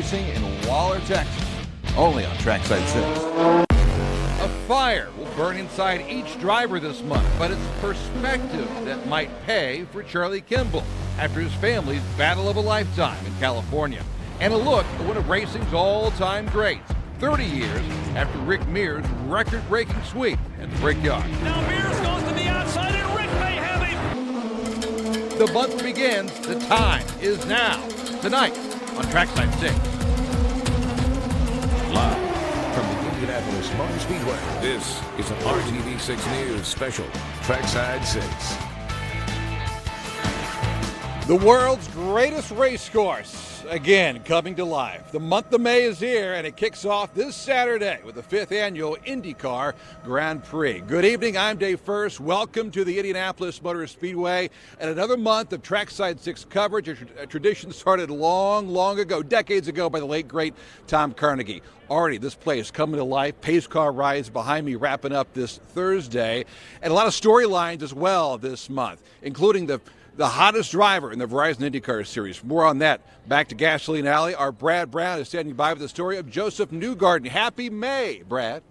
Racing in Waller, Texas. Only on Trackside 6. A fire will burn inside each driver this month, but it's perspective that might pay for Charlie Kimball after his family's battle of a lifetime in California. And a look at one of racing's all-time greats, 30 years after Rick Mears' record-breaking sweep at the Brickyard. Now Mears goes to the outside, and Rick may have him. The month begins. The time is now. Tonight on Trackside 6. Live from the Indianapolis Motor Speedway, this is an RTV6 News special, Trackside 6. The world's greatest race course, again, coming to life. The month of May is here, and it kicks off this Saturday with the 5th annual IndyCar Grand Prix. Good evening, I'm Dave First. Welcome to the Indianapolis Motor Speedway and another month of Trackside 6 coverage. A tradition started long ago, decades ago, by the late, great Tom Carnegie. Already, this place coming to life. Pace car rides behind me wrapping up this Thursday. And a lot of storylines as well this month, including the hottest driver in the Verizon IndyCar Series. More on that. Back to Gasoline Alley. Our Brad Brown is standing by with the story of Joseph Newgarden. Happy May, Brad.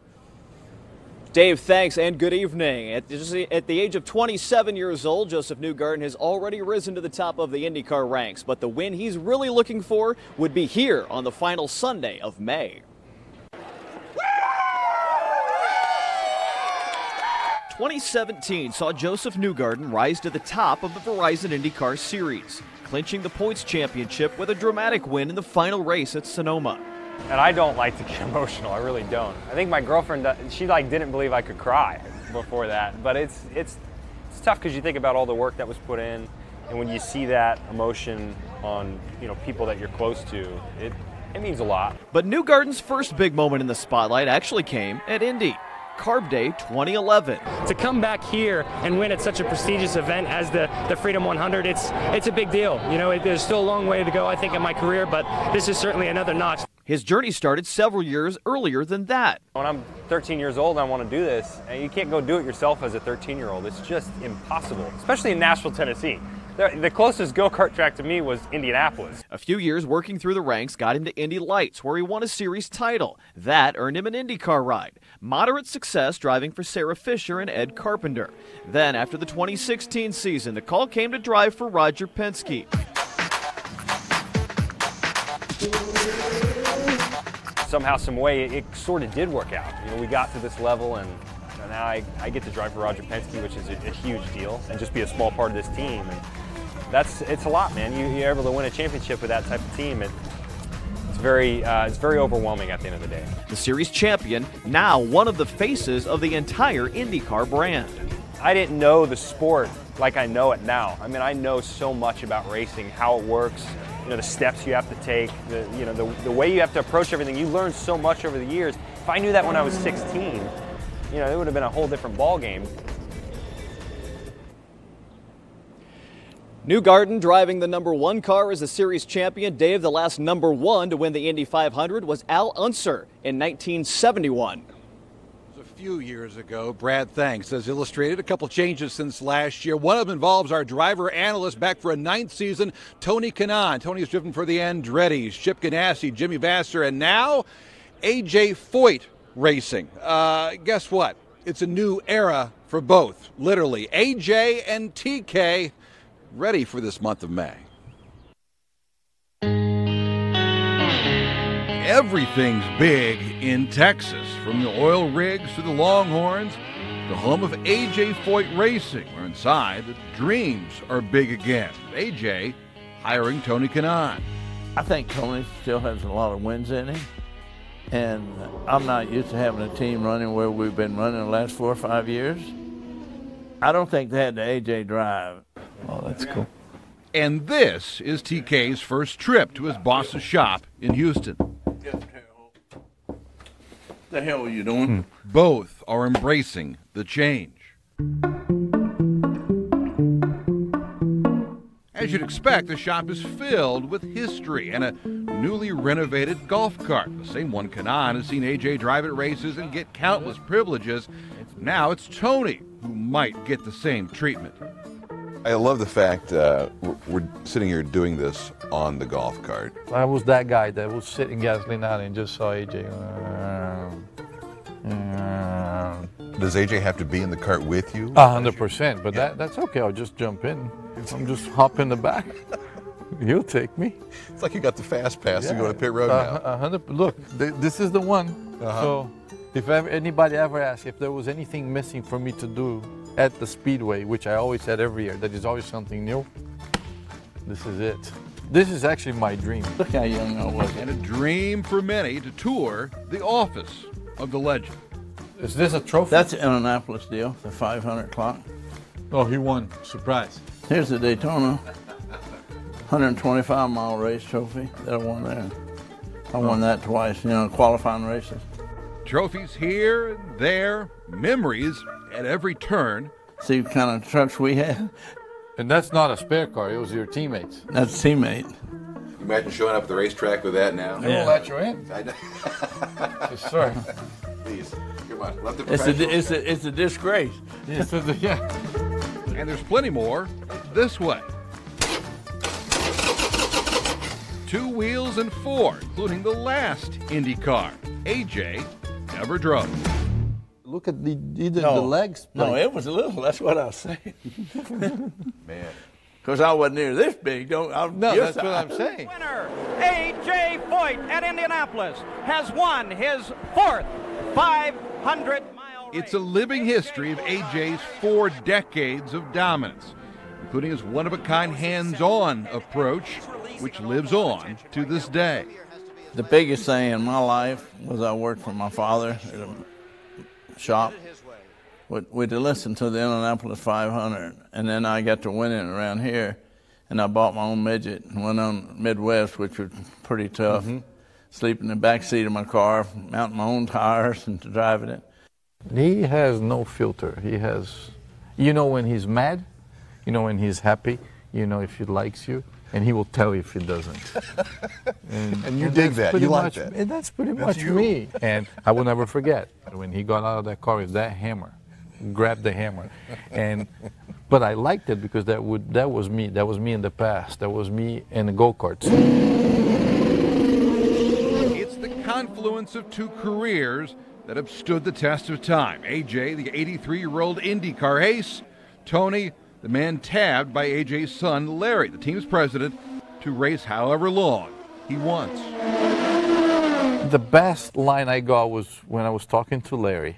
Dave, thanks, and good evening. At the age of 27 years old, Joseph Newgarden has already risen to the top of the IndyCar ranks, but the win he's really looking for would be here on the final Sunday of May. 2017 saw Joseph Newgarden rise to the top of the Verizon IndyCar Series, clinching the points championship with a dramatic win in the final race at Sonoma. And I don't like to get emotional, I really don't. I think my girlfriend, she didn't believe I could cry before that, but it's tough because you think about all the work that was put in, and when you see that emotion on people that you're close to, it means a lot. But Newgarden's first big moment in the spotlight actually came at Indy. Carb Day 2011. To come back here and win at such a prestigious event as the Freedom 100, it's a big deal. There's still a long way to go, I think, in my career, but this is certainly another notch. His journey started several years earlier than that. When I'm 13 years old and I want to do this, and you can't go do it yourself as a 13-year-old. It's just impossible, especially in Nashville, Tennessee. The closest go-kart track to me was Indianapolis. A few years working through the ranks got him to Indy Lights, where he won a series title. That earned him an IndyCar ride. Moderate success driving for Sarah Fisher and Ed Carpenter. Then, after the 2016 season, the call came to drive for Roger Penske. Somehow, some way, it sort of did work out. We got to this level, and now I get to drive for Roger Penske, which is a huge deal, and just be a small part of this team. And it's a lot, man. You're able to win a championship with that type of team. It's very overwhelming at the end of the day. The series champion, now one of the faces of the entire IndyCar brand. I didn't know the sport like I know it now. I mean, I know so much about racing, how it works, the steps you have to take, the way you have to approach everything. You learn so much over the years. If I knew that when I was 16, it would have been a whole different ball game. Newgarden driving the #1 car as a series champion. Dave, the last #1 to win the Indy 500 was Al Unser in 1971. A few years ago. Brad, thanks. As illustrated, a couple changes since last year. One of them involves our driver analyst back for a 9th season, Tony Kanaan. Tony's driven for the Andretti's, Chip Ganassi, Jimmy Vasser, and now AJ Foyt Racing. Guess what? It's a new era for both, literally. AJ and TK ready for this month of May. Everything's big in Texas, from the oil rigs to the Longhorns, the home of AJ Foyt Racing, where inside the dreams are big again. AJ hiring Tony Kanaan. I think Tony still has a lot of wins in him, and I'm not used to having a team running where we've been running the last 4 or 5 years. I don't think they had the AJ drive. Oh, that's cool. And this is TK's first trip to his boss's shop in Houston. The hell are you doing? Both are embracing the change. As you'd expect, the shop is filled with history and a newly renovated golf cart. The same one Kanaan has seen AJ drive at races and get countless privileges. Now it's Tony who might get the same treatment. I love the fact we're sitting here doing this on the golf cart. I was that guy that was sitting gasoline out and just saw AJ. Does AJ have to be in the cart with you? 100%, but that's okay. I'll just jump in. I'm just hop in the back. He'll take me. It's like you got the fast pass to go to pit road now. Look, this is the one. So if anybody ever asks if there was anything missing for me to do at the Speedway, which I always said every year, that is always something new, this is it. This is actually my dream. Look how young I was. And a dream for many to tour the office of the legend. Is this a trophy? That's an Indianapolis deal, the 500 clock. Oh, he won. Surprise. Here's the Daytona 125-mile race trophy that I won there. I won that twice, qualifying races. Trophies here and there, memories at every turn. See what kind of trucks we had? And that's not a spare car, it was your teammates. That's a teammate. Imagine showing up at the racetrack with that now. They won't let you in. Yes, sir. Please, come on. Let the It's a disgrace. Yeah. And there's plenty more this way. 2 wheels and 4, including the last Indy car AJ ever drove. Look at the legs. No, it was little. That's what I was saying. Man. Because I wasn't near this big. That's what I'm saying. Winner, A.J. Foyt at Indianapolis has won his 4th 500-mile race. It's a living history of AJ's 4 decades of dominance, including his one-of-a-kind hands-on approach, which lives on to this day. The biggest thing in my life was I worked for my father at a shop. We'd listen to the Indianapolis 500, and then I got to winning around here, and I bought my own midget and went on Midwest, which was pretty tough. Sleep in the back seat of my car, mounting my own tires and driving it. He has no filter. He has, when he's mad, when he's happy, if he likes you, and he will tell you if he doesn't. And you dig that. You like that. And that's pretty much me. And I will never forget when he got out of that car with that hammer, grabbed the hammer, but I liked it because that was me. That was me in the past. That was me in the go-karts. It's the confluence of 2 careers that have stood the test of time. AJ, the 83-year-old IndyCar ace, Tony, the man tabbed by AJ's son, Larry, the team's president, to race however long he wants. The best line I got was when I was talking to Larry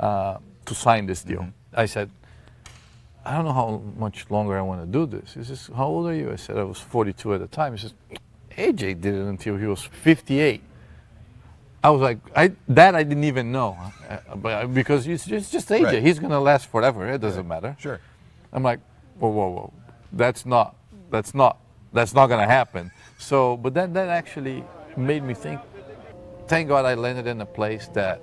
to sign this deal. I said, I don't know how much longer I want to do this. He says, how old are you? I said, I was 42 at the time. He says, AJ did it until he was 58. I was like, I didn't even know, because it's just AJ. Right. He's going to last forever. It doesn't matter. Sure. I'm like, whoa, that's not going to happen. So, but that actually made me think. Thank God I landed in a place that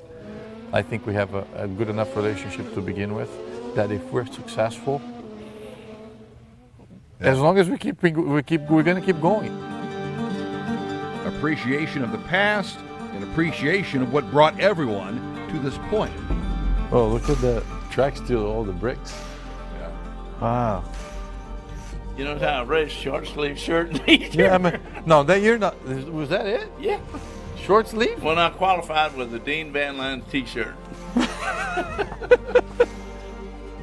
I think we have a good enough relationship to begin with. That if we're successful, as long as we're going to keep going. Appreciation of the past and appreciation of what brought everyone to this point. Oh, look at the track steel, all the bricks. Yeah. Wow. You know how I race short sleeve shirt and t-shirt? Yeah, no, you're not. Was that it? Yeah. Short sleeve? When I qualified with the Dean Van Landen t-shirt.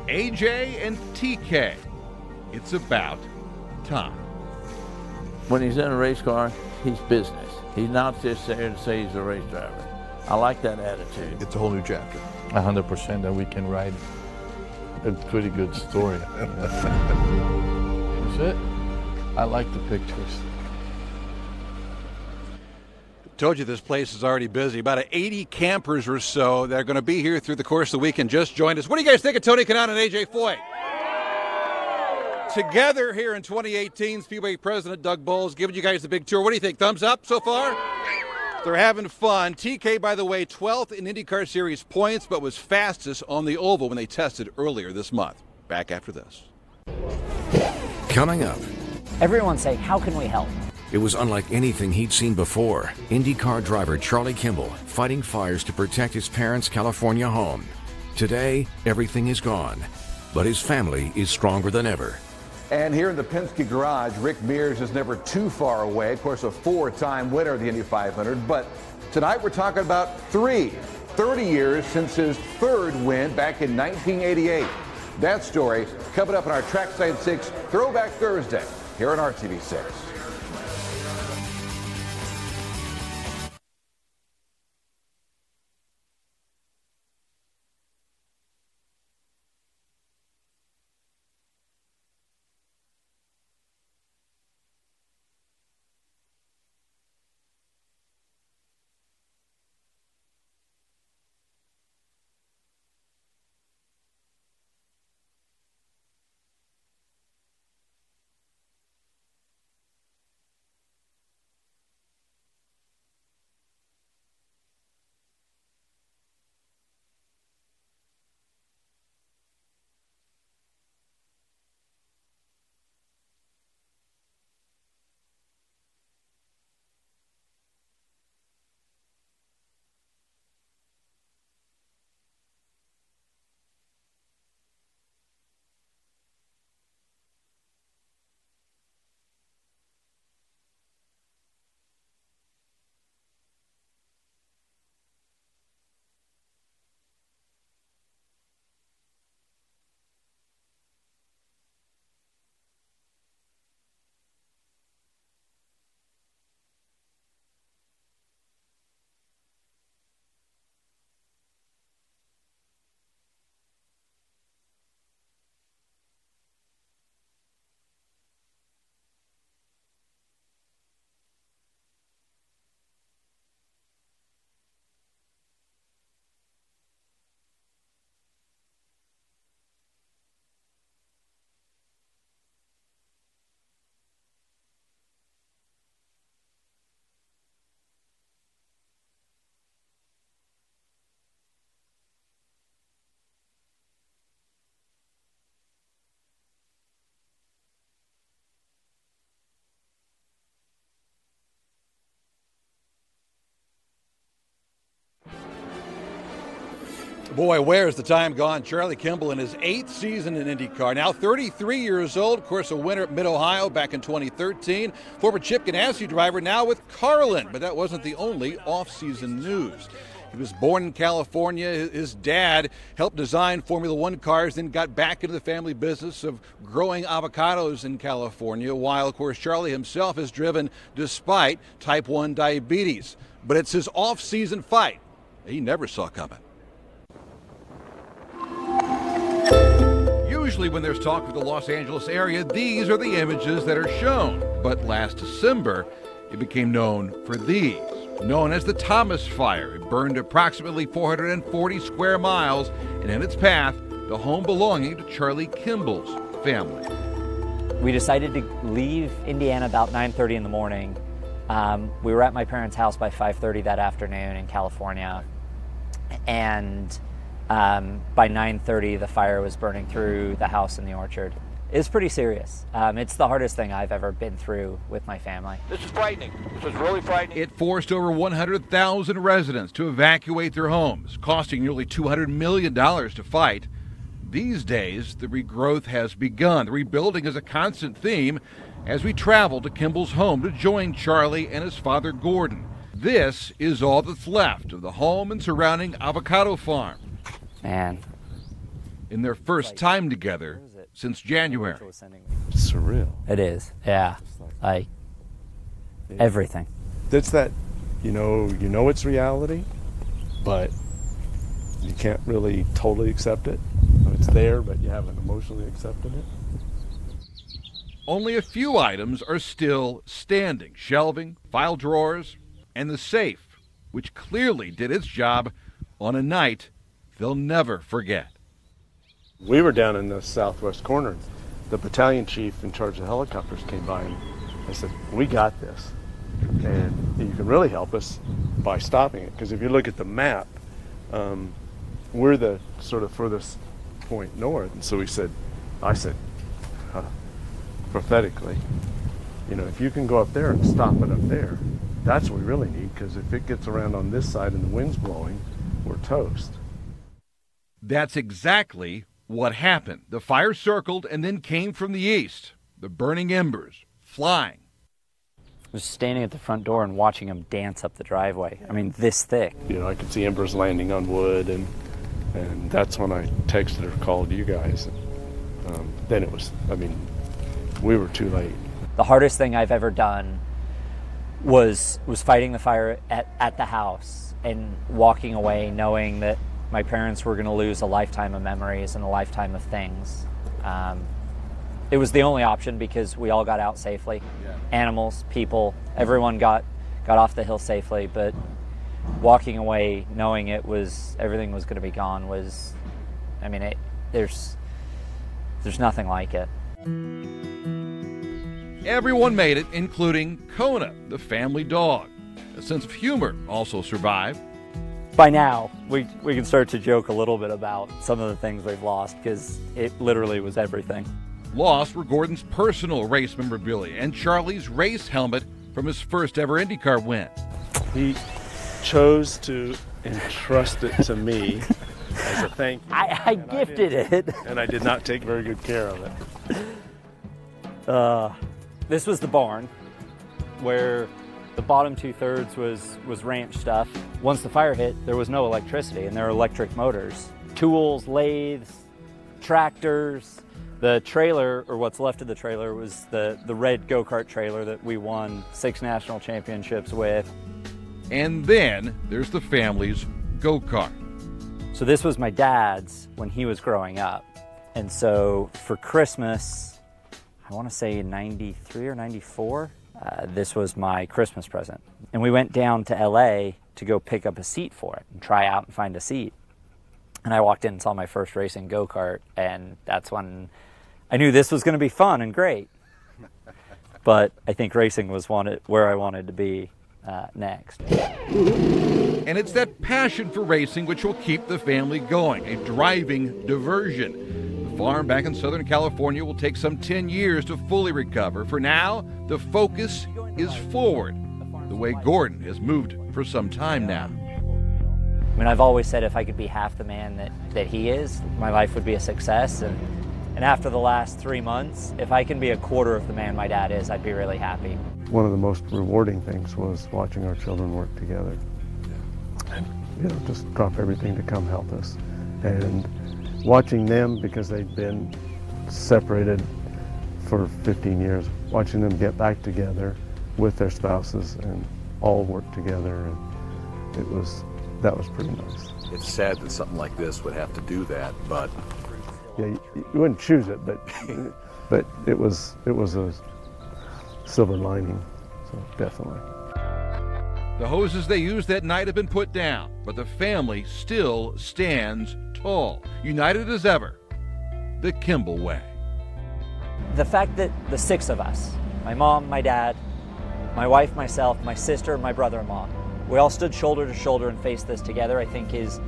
AJ and TK, it's about time. When he's in a race car, he's business. He's not just there to say he's a race driver. I like that attitude. It's a whole new chapter. 100% that we can write a pretty good story. That's it. I like the pictures. Told you this place is already busy. About 80 campers or so that are going to be here through the course of the weekend just joined us. What do you guys think of Tony Kanaan and AJ Foyt? Together here in 2018, Speedway President Doug Bowles giving you guys the big tour. What do you think? Thumbs up so far? They're having fun. TK, by the way, 12th in IndyCar Series points, but was fastest on the oval when they tested earlier this month. Back after this. Coming up. Everyone say, how can we help? It was unlike anything he'd seen before. IndyCar driver Charlie Kimball fighting fires to protect his parents' California home. Today, everything is gone. but his family is stronger than ever. And here in the Penske garage, Rick Mears is never too far away. Of course, a 4-time winner of the Indy 500. But tonight we're talking about 30 years since his third win back in 1988. That story coming up on our Trackside 6 Throwback Thursday here on RTV6. Boy, where's the time gone? Charlie Kimball in his 8th season in IndyCar, now 33 years old. Of course, a winner at Mid-Ohio back in 2013. Former Chip Ganassi driver, now with Carlin. But that wasn't the only off-season news. He was born in California. His dad helped design Formula One cars, then got back into the family business of growing avocados in California, while, of course, Charlie himself has driven despite type 1 diabetes. But it's his off-season fight he never saw coming. Usually when there's talk of the Los Angeles area, these are the images that are shown. But last December, it became known for these, known as the Thomas Fire. It burned approximately 440 square miles, and in its path, the home belonging to Charlie Kimball's family. We decided to leave Indiana about 9:30 in the morning. We were at my parents' house by 5:30 that afternoon in California, and by 9:30 the fire was burning through the house in the orchard. It's pretty serious. It's the hardest thing I've ever been through with my family. This is frightening. This is really frightening. It forced over 100,000 residents to evacuate their homes, costing nearly $200 million to fight. These days, the regrowth has begun. The rebuilding is a constant theme as we travel to Kimball's home to join Charlie and his father Gordon. This is all that's left of the home and surrounding avocado farm. Man. In their first time together since January. It's surreal. It is, yeah. Like, everything. That's that, you know it's reality, but you can't really totally accept it. It's there, but you haven't emotionally accepted it. Only a few items are still standing. Shelving, file drawers, and the safe, which clearly did its job on a night they'll never forget. We were down in the southwest corner. The battalion chief in charge of the helicopters came by and I said, we got this. And you can really help us by stopping it. Because if you look at the map, we're the sort of furthest point north. And so I said, prophetically, if you can go up there and stop it up there, that's what we really need. Because if it gets around on this side and the wind's blowing, we're toast. That's exactly What happened? The fire circled and then came from the east. The burning embers flying. I was standing at the front door and watching them dance up the driveway. I mean, this thick. You know, I could see embers landing on wood, and that's when I texted or called you guys. Then it was, I mean, we were too late. The hardest thing I've ever done was fighting the fire at the house and walking away knowing that my parents were going to lose a lifetime of memories and a lifetime of things. It was the only option because we all got out safely. Yeah. Animals, people, everyone got off the hill safely, but walking away knowing everything was going to be gone was, I mean, there's nothing like it. Everyone made it, including Kona, the family dog. A sense of humor also survived. By now, we can start to joke a little bit about some of the things we've lost because it literally was everything. Lost were Gordon's personal race memorabilia and Charlie's race helmet from his first ever IndyCar win. He chose to entrust it to me as a thank you. I gifted it. And I did not take very good care of it. This was the barn where the bottom 2/3 was ranch stuff. Once the fire hit, there was no electricity and there were electric motors. Tools, lathes, tractors. The trailer, or what's left of the trailer, was the red go-kart trailer that we won 6 national championships with. And then there's the family's go-kart. So this was my dad's when he was growing up. And so for Christmas, I want to say 93 or 94, this was my Christmas present. And we went down to LA to go pick up a seat for it and try out and find a seat. And I walked in and saw my first racing go-kart, and that's when I knew this was going to be fun and great. But I think racing was where I wanted to be next. And it's that passion for racing which will keep the family going, a driving diversion. The farm back in Southern California will take some 10 years to fully recover. For now, the focus is forward, the way Gordon has moved for some time now. I mean, I've always said if I could be half the man that he is, my life would be a success. And after the last 3 months, if I can be a quarter of the man my dad is, I'd be really happy. One of the most rewarding things was watching our children work together. And, you know, just drop everything to come help us. And watching them, because they'd been separated for 15 years, watching them get back together with their spouses and all work together, and that was pretty nice. It's sad that something like this would have to do that, but yeah, you wouldn't choose it, but it was a silver lining, so definitely. The hoses they used that night have been put down, but the family still stands tall, united as ever, the Kimball way. The fact that the 6 of us, my mom, my dad, my wife, myself, my sister, and my brother-in-law, we all stood shoulder to shoulder and faced this together, I think is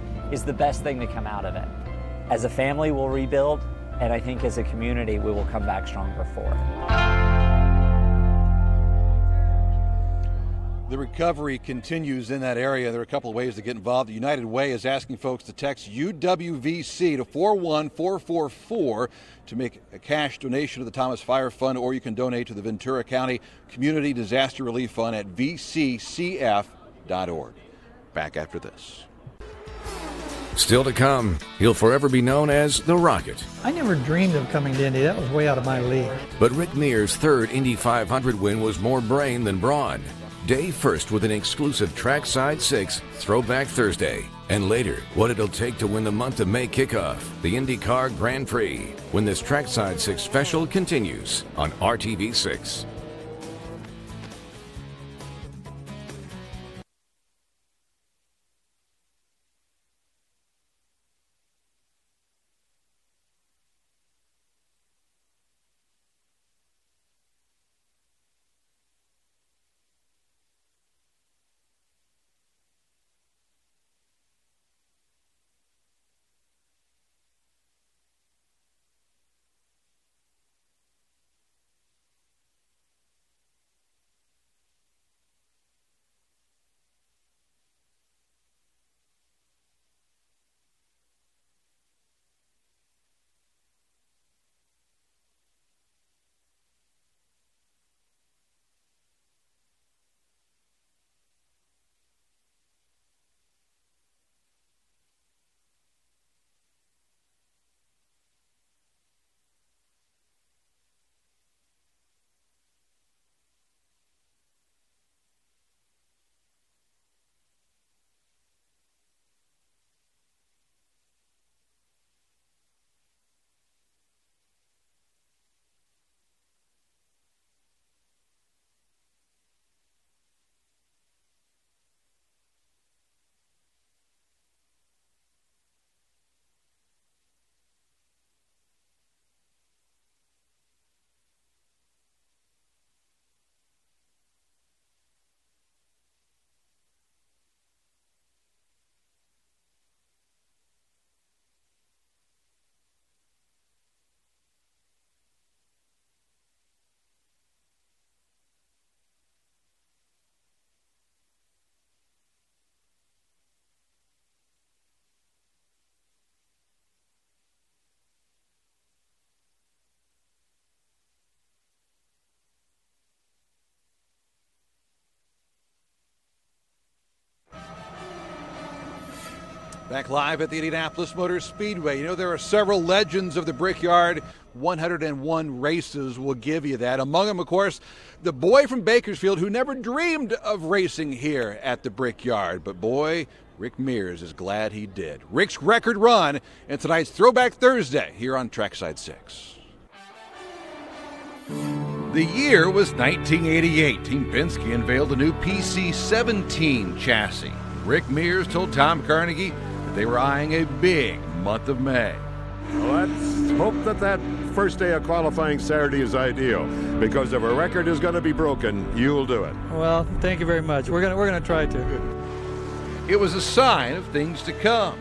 the best thing to come out of it. As a family, we'll rebuild, and I think as a community, we will come back stronger for it. The recovery continues in that area. There are a couple of ways to get involved. The United Way is asking folks to text UWVC to 41444 to make a cash donation to the Thomas Fire Fund, or you can donate to the Ventura County Community Disaster Relief Fund at vccf.org. Back after this. Still to come, he'll forever be known as the Rocket. I never dreamed of coming to Indy. That was way out of my league. But Rick Mears' third Indy 500 win was more brain than brawn. Day first with an exclusive Trackside 6 Throwback Thursday. And later, what it'll take to win the month of May kickoff, the IndyCar Grand Prix, when this Trackside 6 special continues on RTV6. Back live at the Indianapolis Motor Speedway. You know, there are several legends of the Brickyard. 101 races will give you that. Among them, of course, the boy from Bakersfield who never dreamed of racing here at the Brickyard. But boy, Rick Mears is glad he did. Rick's record run in tonight's Throwback Thursday here on Trackside 6. The year was 1988. Team Penske unveiled a new PC-17 chassis. Rick Mears told Tom Carnegie that they were eyeing a big month of May. Well, let's hope that first day of qualifying Saturday is ideal, because if a record is going to be broken, you'll do it. Well, thank you very much. We're gonna try to. It was a sign of things to come.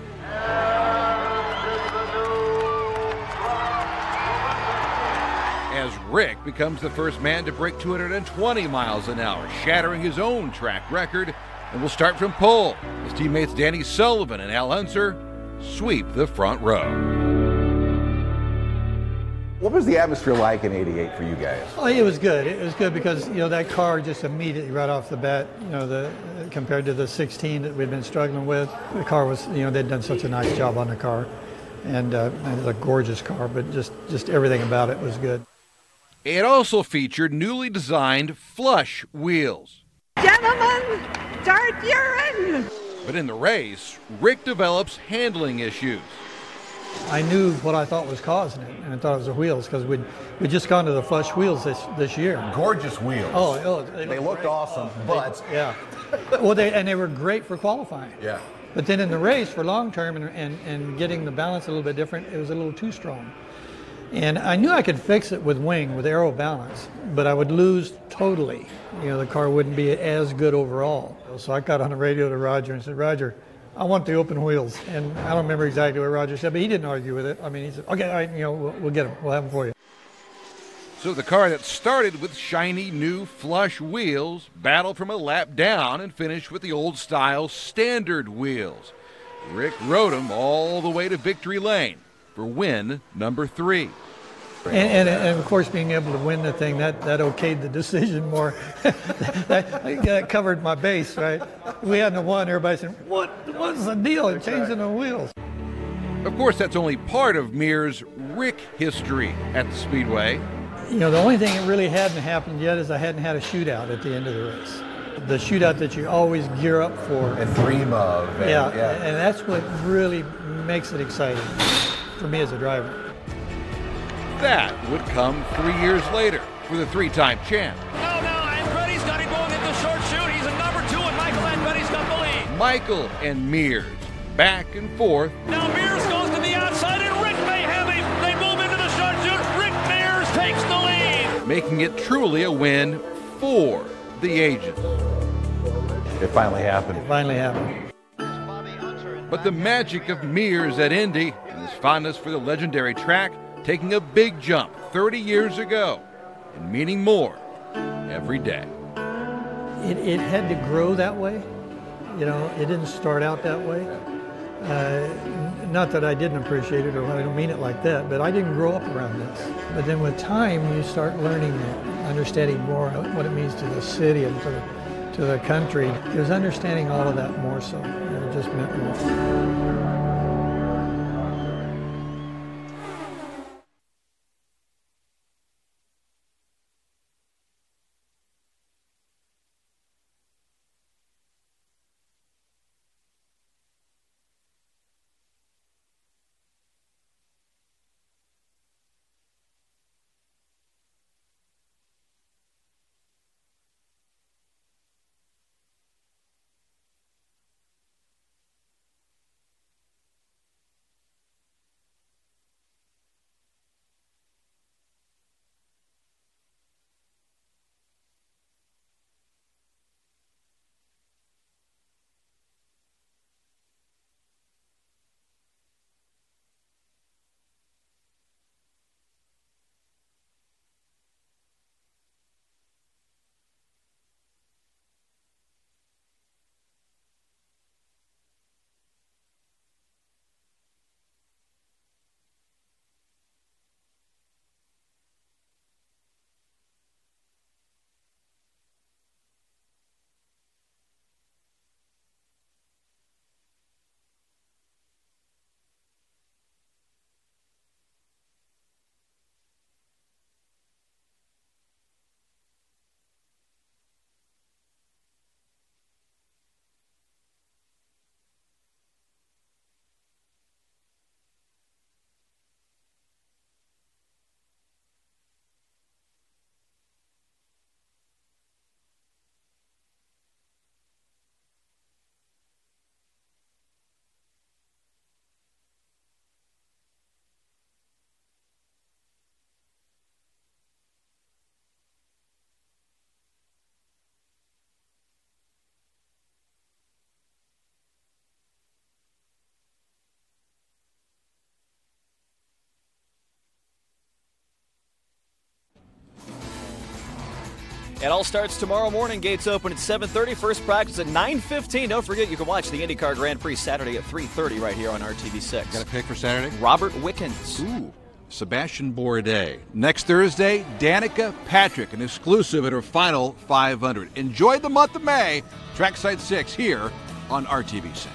As Rick becomes the first man to break 220 miles an hour, shattering his own track record, and will start from pole. His teammates Danny Sullivan and Al Unser sweep the front row. What was the atmosphere like in '88 for you guys? Oh, it was good. It was good because, you know, that car just immediately right off the bat, you know, compared to the 16 that we'd been struggling with, the car was, you know, they'd done such a nice job on the car, and it was a gorgeous car, but just everything about it was good. It also featured newly designed flush wheels. Gentlemen, start urine! But in the race, Rick develops handling issues. I knew what I thought was causing it, and I thought it was the wheels, because we'd just gone to the flush wheels this year. Gorgeous wheels. Oh, they looked awesome, but yeah. Well, they were great for qualifying. Yeah. But then in the race for long term and getting the balance a little bit different, it was a little too strong. And I knew I could fix it with wing, with aero balance, but I would lose totally. You know, the car wouldn't be as good overall. So I got on the radio to Roger and said, Roger, I want the open wheels. And I don't remember exactly what Roger said, but he didn't argue with it. I mean, he said, okay, all right, you know, we'll get them. We'll have them for you. So the car that started with shiny new flush wheels battled from a lap down and finished with the old-style standard wheels. Rick rode them all the way to victory lane for win number 3. And of course, being able to win the thing, that okayed the decision more. that covered my base, right? If we hadn't won, everybody said, what's the deal? It changing the wheels. Of course, that's only part of Mears' Rick history at the Speedway. You know, the only thing that really hadn't happened yet is I hadn't had a shootout at the end of the race. The shootout that you always gear up for. And dream of. And that's what really makes it exciting for me as a driver. That would come 3 years later for the 3-time champ. Andretti's got him going into short shoot. He's a number 2, and Michael Andretti's got the lead. Michael and Mears, back and forth. Now Mears goes to the outside, and Rick may have him. They move into the short shoot. Rick Mears takes the lead. Making it truly a win for the agents. It finally happened. It finally happened. But the magic of Mears at Indy and his fondness for the legendary track taking a big jump 30 years ago and meaning more every day. It had to grow that way. You know, it didn't start out that way. Not that I didn't appreciate it, or I don't mean it like that, but I didn't grow up around this. But then with time, you start learning, understanding more what it means to the city and to the country. It was understanding all of that more so. It just meant more. It all starts tomorrow morning. Gates open at 7:30. First practice at 9:15. Don't forget, you can watch the IndyCar Grand Prix Saturday at 3:30 right here on RTV6. Got a pick for Saturday? Robert Wickens. Ooh. Sebastian Bourdais. Next Thursday, Danica Patrick, an exclusive at her final 500. Enjoy the month of May. Trackside 6 here on RTV6.